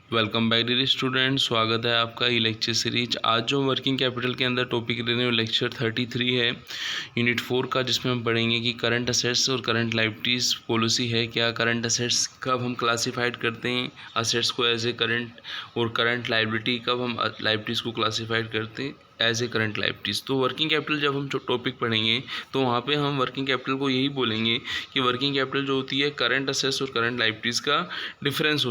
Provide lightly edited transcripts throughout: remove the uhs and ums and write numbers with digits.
Welcome back dear student, स्वागत है आपका ई लेक्चर सीरीज। आज जो वर्किंग कैपिटल के अंदर टॉपिक ले रहे हैं लेक्चर 33 है यूनिट 4 का, जिसमें हम पढ़ेंगे कि करंट असेट्स और करंट लायबिलिटीज़ पॉलिसी है क्या, करंट असेट्स कब हम क्लासीफाइड करते हैं असेट्स को एज ए करंट, और करंट लायबिलिटी कब हम लायबिलिटीज़ को क्लासीफाइड करते हैं एज ए करंट लायबिलिटीज़। तो वर्किंग कैपिटल जब हम जो टॉपिक पढ़ेंगे तो वहाँ पे हम वर्किंग कैपिटल को यही बोलेंगे कि वर्किंग कैपिटल जो होती है करंट असेट्स और करंट लायबिलिटीज़ का डिफरेंस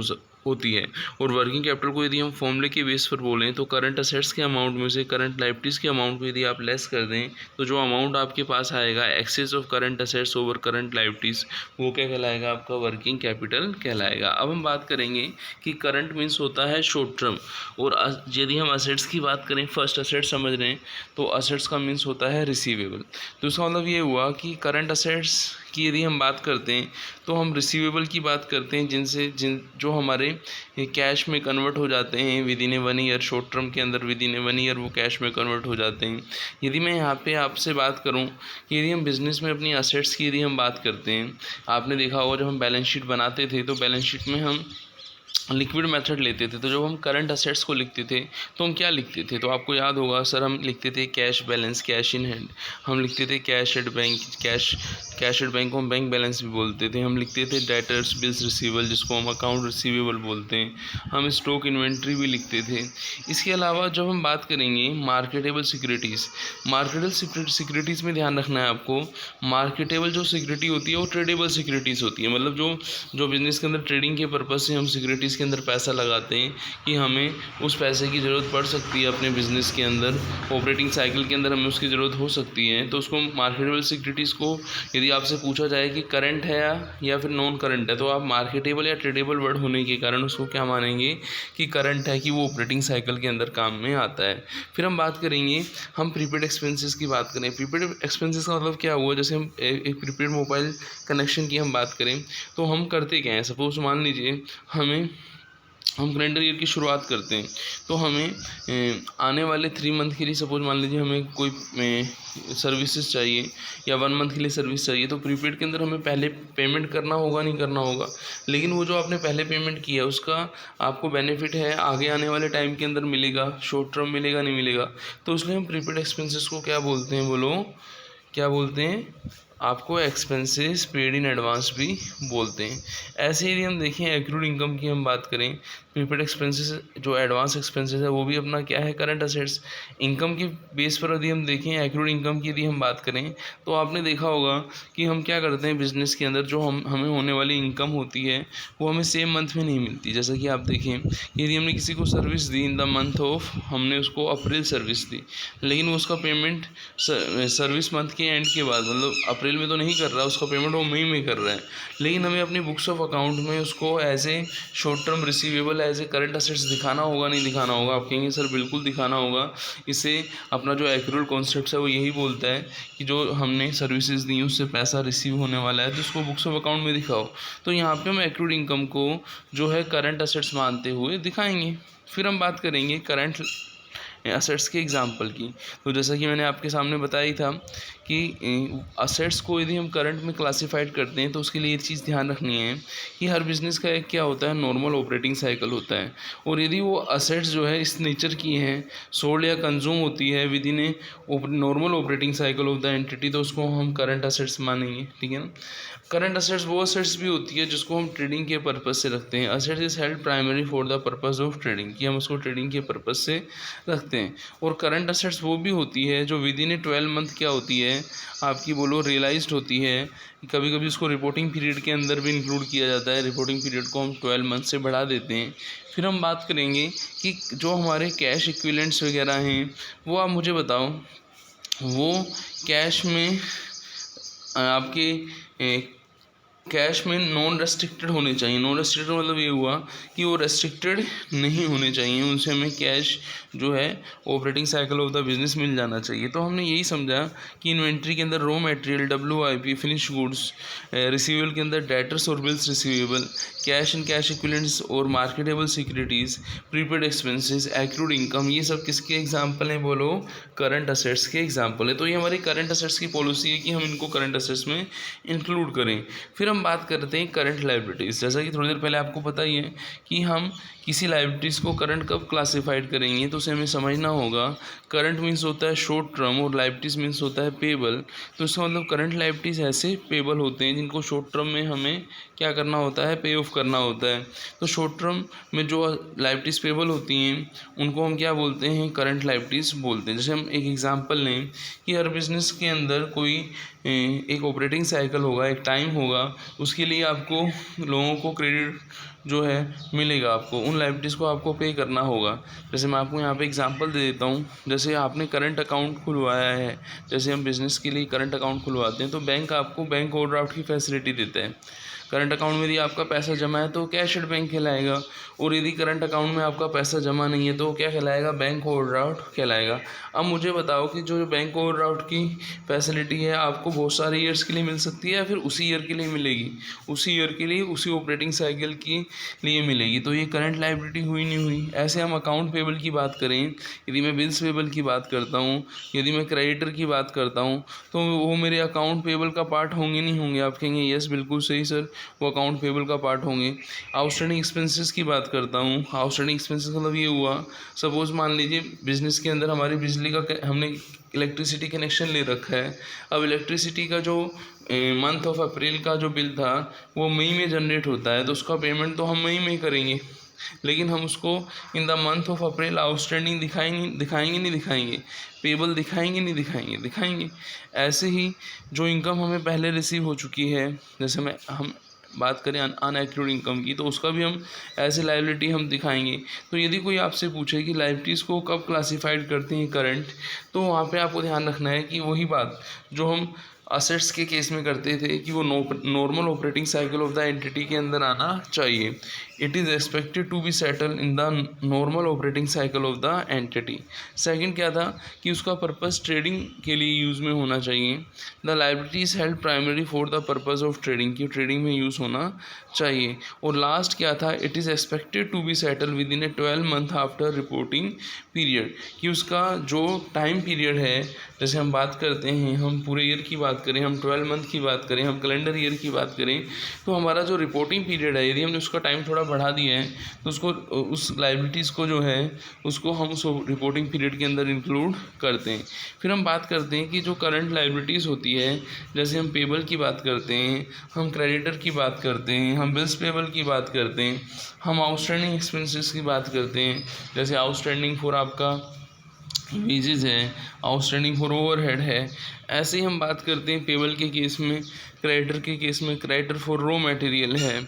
होती है। और वर्किंग कैपिटल को यदि हम फॉर्मूले के बेस पर बोलें तो करंट असेट्स के अमाउंट में से करंट लायबिलिटीज़ के अमाउंट को यदि आप लेस कर दें तो जो अमाउंट आपके पास आएगा excess of current assets over current liabilities, वो क्या कहलाएगा, आपका वर्किंग कैपिटल कहलाएगा। अब हम बात करेंगे कि करंट मीन्स होता है शॉर्ट टर्म, और यदि हम असेट्स की बात करें, फर्स्ट असेट समझ रहे हैं तो असेट्स का मीन्स होता है रिसीवेबल। तो इसका मतलब ये हुआ कि करंट असेट्स की यदि हम बात करते हैं तो हम रिसीवेबल की बात करते हैं जो हमारे कैश में कन्वर्ट हो जाते हैं with in A 1 year, short term के अंदर विद इन ए 1 ईयर वो कैश में कन्वर्ट हो जाते हैं। यदि मैं यहाँ पे आपसे बात करूँ कि यदि हम बिज़नेस में अपनी असेट्स की यदि हम बात करते हैं, आपने देखा होगा जब हम बैलेंस शीट बनाते थे तो बैलेंस शीट में हम लिक्विड मेथड लेते थे। तो जब हम करंट असेट्स को लिखते थे तो हम क्या लिखते थे, तो आपको याद होगा सर, हम लिखते थे cash balance, cash in hand, हम लिखते थे cash at bank, cash at bank को हम बैंक बैलेंस भी बोलते थे, हम लिखते थे डेटर्स बिल्स रिसीवेबल जिसको हम अकाउंट रिसीवेबल बोलते हैं, हम स्टॉक इन्वेंट्री भी लिखते थे। इसके अलावा जब हम बात करेंगे मार्केटेबल सिक्योरिटीज़, मार्केटेबल सिक्योरिटीज़ में ध्यान रखना है आपको, मार्केटेबल जो सिक्योरिटी होती है वो ट्रेडेबल सिक्योरिटीज़ होती है। मतलब जो बिज़नेस के अंदर ट्रेडिंग के पर्पज़ से हम सिक्योरिटीज़ के अंदर पैसा लगाते हैं कि हमें उस पैसे की ज़रूरत पड़ सकती है अपने बिज़नेस के अंदर, ऑपरेटिंग साइकिल के अंदर हमें उसकी ज़रूरत हो सकती है, तो उसको मार्केटेबल सिक्योरिटीज़ को यदि आपसे पूछा जाए कि करंट है या फिर नॉन करंट है, तो आप मार्केटेबल या ट्रेडेबल वर्ड होने के कारण उसको क्या मानेंगे कि करंट है, कि वो ऑपरेटिंग साइकिल के अंदर काम में आता है। फिर हम बात करेंगे, हम प्रीपेड एक्सपेंसेस की बात करें। प्रीपेड एक्सपेंसेस का मतलब क्या हुआ, जैसे हम एक प्रीपेड मोबाइल कनेक्शन की हम बात करें तो हम करते क्या हैं, सपोज मान लीजिए हम कैलेंडर ईयर की शुरुआत करते हैं तो हमें आने वाले 3 मंथ के लिए, सपोज मान लीजिए हमें कोई सर्विसेज चाहिए या 1 मंथ के लिए सर्विस चाहिए, तो प्रीपेड के अंदर हमें पहले पेमेंट करना होगा, नहीं करना होगा, लेकिन वो जो आपने पहले पेमेंट किया उसका आपको बेनिफिट है आगे आने वाले टाइम के अंदर मिलेगा, शॉर्ट टर्म मिलेगा, नहीं मिलेगा, तो इसलिए हम प्रीपेड एक्सपेंसेस को क्या बोलते हैं, बोलो क्या बोलते हैं, आपको एक्सपेंसेस पेड इन एडवांस भी बोलते हैं। ऐसे ही हम देखें एक्रूड इनकम की हम बात करें, प्रीपेड एक्सपेंसेस जो एडवांस एक्सपेंसेस है वो भी अपना क्या है, करंट असेट्स। इनकम के बेस पर यदि हम देखें एक्रूड इनकम की यदि हम बात करें तो आपने देखा होगा कि हम क्या करते हैं बिज़नेस के अंदर, जो हमें होने वाली इनकम होती है वो हमें सेम मंथ में नहीं मिलती। जैसा कि आप देखें यदि हमने किसी को service the in the month of, हमने उसको अप्रैल सर्विस दी, लेकिन वो उसका पेमेंट सर्विस मंथ के एंड के बाद, मतलब अप्रैल में तो नहीं कर रहा, उसका पेमेंट वो मई में कर रहा है, लेकिन हमें अपनी बुक्स ऑफ अकाउंट में उसको as a short term receivable as a current assets दिखाना होगा, नहीं दिखाना होगा। आप कहेंगे सर बिल्कुल दिखाना होगा, इससे अपना जो एक्रूअल कॉन्सेप्ट है वो यही बोलता है कि जो हमने सर्विसेज दी उससे पैसा रिसीव होने वाला है तो उसको बुक्स ऑफ अकाउंट में दिखाओ। तो यहाँ पे हम एक्रूड इनकम को जो है करंट असेट्स मानते हुए दिखाएंगे। फिर हम बात करेंगे करंट असेट्स के एग्जाम्पल की। तो जैसा कि मैंने आपके सामने बताई था कि असेट्स को यदि हम करंट में क्लासिफाइड करते हैं तो उसके लिए ये चीज़ ध्यान रखनी है कि हर बिज़नेस का एक क्या होता है, नॉर्मल ऑपरेटिंग साइकिल होता है, और यदि वो असेट्स जो है इस नेचर की हैं, सोल्ड या कंज्यूम होती है with in a normal operating cycle of the entity, तो उसको हम करंट असेट्स मानेंगे, ठीक है ना। करंट असेट्स वो असेट्स भी होती है जिसको हम ट्रेडिंग के पर्पज़ से रखते हैं। Assets is held primary for the purpose of trading, कि हम उसको ट्रेडिंग के पर्पज़ से रखते हैं। और करंट असेट्स वो भी होती है जो विद इन ए 12 मंथ क्या होती है आपकी, बोलो रियलाइज्ड होती है। कभी कभी उसको रिपोर्टिंग पीरियड के अंदर भी इंक्लूड किया जाता है, रिपोर्टिंग पीरियड को हम 12 मंथ से बढ़ा देते हैं। फिर हम बात करेंगे कि जो हमारे कैश इक्विवेलेंट्स वगैरह हैं वो आप मुझे बताओ, वो कैश में आपके कैश में नॉन रेस्ट्रिक्टेड होने चाहिए। नॉन रेस्ट्रिक्टेड मतलब ये हुआ कि वो रेस्ट्रिक्टेड नहीं होने चाहिए, उनसे हमें कैश जो है operating cycle of the business मिल जाना चाहिए। तो हमने यही समझा कि इन्वेंट्री के अंदर raw material, WIP, finish goods, receivable के अंदर डेटर्स और bills receivable, cash and cash equivalents और marketable securities, prepaid expenses, accrued income, ये सब किसके एग्जाम्पल हैं, बोलो करंट असेट्स के एग्जाम्पल है। तो ये हमारी करंट असेट्स की पॉलिसी है कि हम इनको करंट असेट्स में इंक्लूड करें। फिर हम हम बात करते हैं करंट लायबिलिटीज़। जैसा कि थोड़ी देर पहले आपको पता ही है कि हम किसी लायबिलिटीज़ को करंट कब क्लासिफाइड करेंगे, तो उसे हमें समझना होगा। करंट मीन्स होता है शॉर्ट टर्म और लायबिलिटीज़ मीन्स होता है पेबल। तो इसका मतलब करंट लायबिलिटीज़ ऐसे पेबल होते हैं जिनको शॉर्ट टर्म में हमें क्या करना होता है, पे ऑफ करना होता है। तो शॉर्ट टर्म में जो लायबिलिटीज़ पेबल होती हैं उनको हम क्या बोलते हैं, करंट लायबिलिटीज़ बोलते हैं। जैसे हम एक एग्जांपल लें कि हर बिज़नेस के अंदर कोई एक ऑपरेटिंग साइकिल होगा, एक टाइम होगा, उसके लिए आपको लोगों को क्रेडिट जो है मिलेगा, आपको उन लायबिलिटीज़ को आपको पे करना होगा। जैसे मैं आपको यहाँ पे एग्जांपल दे देता हूँ। जैसे आपने करंट अकाउंट खुलवाया है, जैसे हम बिज़नेस के लिए करंट अकाउंट खुलवाते हैं तो बैंक आपको बैंक ओवरड्राफ्ट की फैसिलिटी देता है। करंट अकाउंट में यदि आपका पैसा जमा है तो कैश एट बैंक कहलाएगा, और यदि करंट अकाउंट में आपका पैसा जमा नहीं है तो क्या कहलाएगा, बैंक ओवरड्राफ्ट कहलाएगा। अब मुझे बताओ कि जो बैंक ओवरड्राफ्ट की फैसिलिटी है आपको बहुत सारे ईयर्स के लिए मिल सकती है या फिर उसी ईयर के लिए मिलेगी, उसी ईयर के लिए उसी ऑपरेटिंग साइकिल के लिए मिलेगी, तो ये करंट लायबिलिटी हुई नहीं हुई। ऐसे हम अकाउंट पेबल की बात करें, यदि मैं बिल्स पेबल की बात करता हूँ, यदि मैं क्रेडिटर की बात करता हूँ, तो वो मेरे अकाउंट पेबल का पार्ट होंगे नहीं होंगे? आप कहेंगे यस बिल्कुल सही सर, वो अकाउंट पेबल का पार्ट होंगे। आउटस्टैंडिंग एक्सपेंसेस की बात करता हूँ। आउटस्टैंडिंग एक्सपेंसेस मतलब ये हुआ, सपोज मान लीजिए बिजनेस के अंदर हमारी बिजली का हमने इलेक्ट्रिसिटी कनेक्शन ले रखा है। अब इलेक्ट्रिसिटी का जो मंथ ऑफ अप्रैल का जो बिल था वो मई में जनरेट होता है, तो उसका पेमेंट तो हम मई में करेंगे, लेकिन हम उसको in the month of April outstanding दिखाएंगे, पेबल दिखाएंगे। ऐसे ही जो इनकम हमें पहले रिसीव हो चुकी है, जैसे हम बात करें अनएक्यूर्ड इनकम की, तो उसका भी हम ऐसे लायबिलिटी हम दिखाएंगे। तो यदि कोई आपसे पूछे कि लायबिलिटीज़ को कब क्लासिफाइड करते हैं करंट, तो वहाँ पे आपको ध्यान रखना है कि वही बात जो हम असेट्स के केस में करते थे कि वो normal operating cycle of the entity के अंदर आना चाहिए। It is expected to be settle in the normal operating cycle of the entity. Second क्या था कि उसका पर्पस ट्रेडिंग के लिए यूज़ में होना चाहिए। The liability is held primary for the purpose of trading, की ट्रेडिंग में यूज़ होना चाहिए। और लास्ट क्या था, it is expected to be settle within a 12 month after reporting period, कि उसका जो टाइम पीरियड है, जैसे हम बात करते हैं, हम पूरे ईयर की बात करें, हम 12 मंथ की बात करें, हम कैलेंडर ईयर की बात करें, तो हमारा जो रिपोर्टिंग पीरियड है यदि हमने उसका टाइम थोड़ा बढ़ा दिया है तो उसको उस लायबिलिटीज़ को जो है उसको हम उस रिपोर्टिंग पीरियड के अंदर इंक्लूड करते हैं। फिर हम बात करते हैं कि जो करंट लायबिलिटीज़ होती है, जैसे हम पेबल की बात करते हैं, हम क्रेडिटर की बात करते हैं, हम बिल्स पेबल की बात करते हैं, हम आउटस्टैंडिंग एक्सपेंसेस की बात करते हैं, जैसे आउटस्टैंडिंग फॉर आपका वेजेस है, आउटस्टैंडिंग फॉर ओवरहेड है। ऐसे ही हम बात करते हैं पेबल के केस में, क्रेडिटर के केस में क्रेडिटर फॉर रॉ मटेरियल है,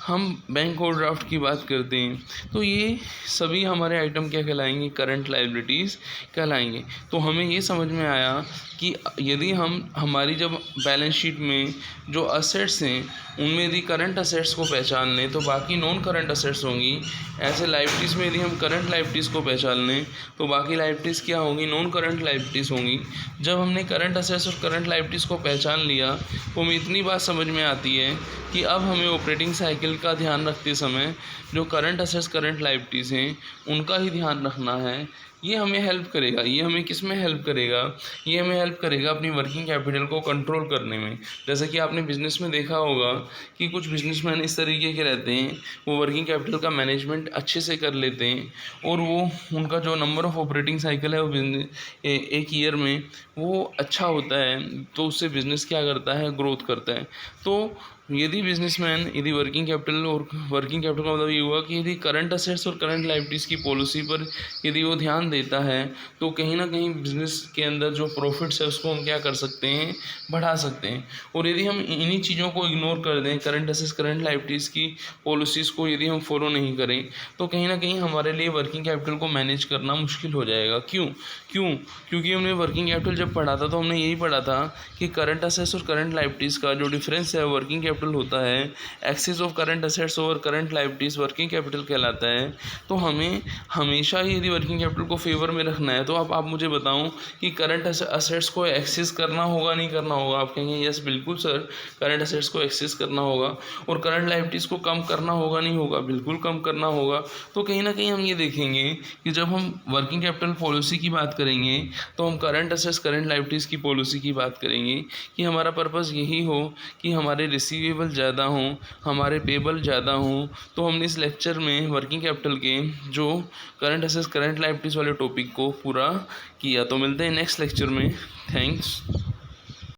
हम बैंक ओवरड्राफ्ट की बात करते हैं। तो ये सभी हमारे आइटम क्या कहलाएंगे, करंट लायबिलिटीज़ कहलाएंगे। तो हमें ये समझ में आया कि यदि हम हमारी जब बैलेंस शीट में जो असेट्स हैं उनमें यदि करंट असेट्स को पहचान लें तो बाकी नॉन करंट असेट्स होंगी। ऐसे लायबिलिटीज़ में यदि हम करंट लायबिलिटीज़ को पहचान लें तो बाकी लायबिलिटीज़ क्या होंगी, नॉन करंट लायबिलिटीज़ होंगी। जब हमने करंट असेट्स और करंट लायबिलिटीज़ को पहचान लिया तो हमें इतनी बात समझ में आती है कि अब हमें ऑपरेटिंग साइकिल का ध्यान रखते समय जो करंट असेट्स करंट लायबिलिटीज़ हैं उनका ही ध्यान रखना है। ये हमें हेल्प करेगा, ये हमें किस में हेल्प करेगा, ये हमें हेल्प करेगा अपनी वर्किंग कैपिटल को कंट्रोल करने में। जैसा कि आपने बिज़नेस में देखा होगा कि कुछ बिजनेसमैन इस तरीके के रहते हैं, वो वर्किंग कैपिटल का मैनेजमेंट अच्छे से कर लेते हैं और वो उनका जो नंबर ऑफ़ ऑपरेटिंग साइकिल है वो एक ईयर में वो अच्छा होता है, तो उससे बिज़नेस क्या करता है, ग्रोथ करता है। तो यदि बिजनेसमैन यदि वर्किंग कैपिटल का मतलब ये हुआ कि यदि करंट असेट्स और करंट लायबिलिटीज़ की पॉलिसी पर यदि वो ध्यान देता है तो कहीं ना कहीं बिजनेस के अंदर जो प्रॉफिट्स है उसको हम क्या कर सकते हैं, बढ़ा सकते हैं। और यदि हम इन्हीं चीज़ों को इग्नोर कर दें, करंट असेट्स करंट लायबिलिटीज़ की पॉलिसीज़ को यदि हम फॉलो नहीं करें तो कहीं ना कहीं हमारे लिए वर्किंग कैपिटल को मैनेज करना मुश्किल हो जाएगा। क्योंकि हमने वर्किंग कैपिटल जब पढ़ा था तो हमने यही पढ़ा था कि करंट असेट्स और करंट लायबिलिटीज़ का जो डिफरेंस है वर्किंग कैपिटल होता है, excess of current assets over current liabilities working capital कहलाता है। तो हमें हमेशा ही यदि वर्किंग कैपिटल को फेवर में रखना है तो आप मुझे बताऊं कि करंट असेट्स को एक्सेस करना होगा नहीं करना होगा? आप कहेंगे यस बिल्कुल सर, करंट असेट्स को एक्सेस करना होगा। और करंट लायबिलिटीज़ को कम करना होगा नहीं होगा? बिल्कुल कम करना होगा। तो कहीं ना कहीं हम ये देखेंगे कि जब हम वर्किंग कैपिटल पॉलिसी की बात करेंगे तो हम करंट असेट्स करंट लायबिलिटीज़ की पॉलिसी की बात करेंगे कि हमारा पर्पज़ यही हो कि हमारे रिसीवेबल ज़्यादा हों, हमारे पेबल ज़्यादा हों। तो हमने इस लेक्चर में वर्किंग कैपिटल के जो करंट असेट्स करंट लायबिलिटीज़ वाले टॉपिक को पूरा किया। तो मिलते हैं नेक्स्ट लेक्चर में। थैंक्स।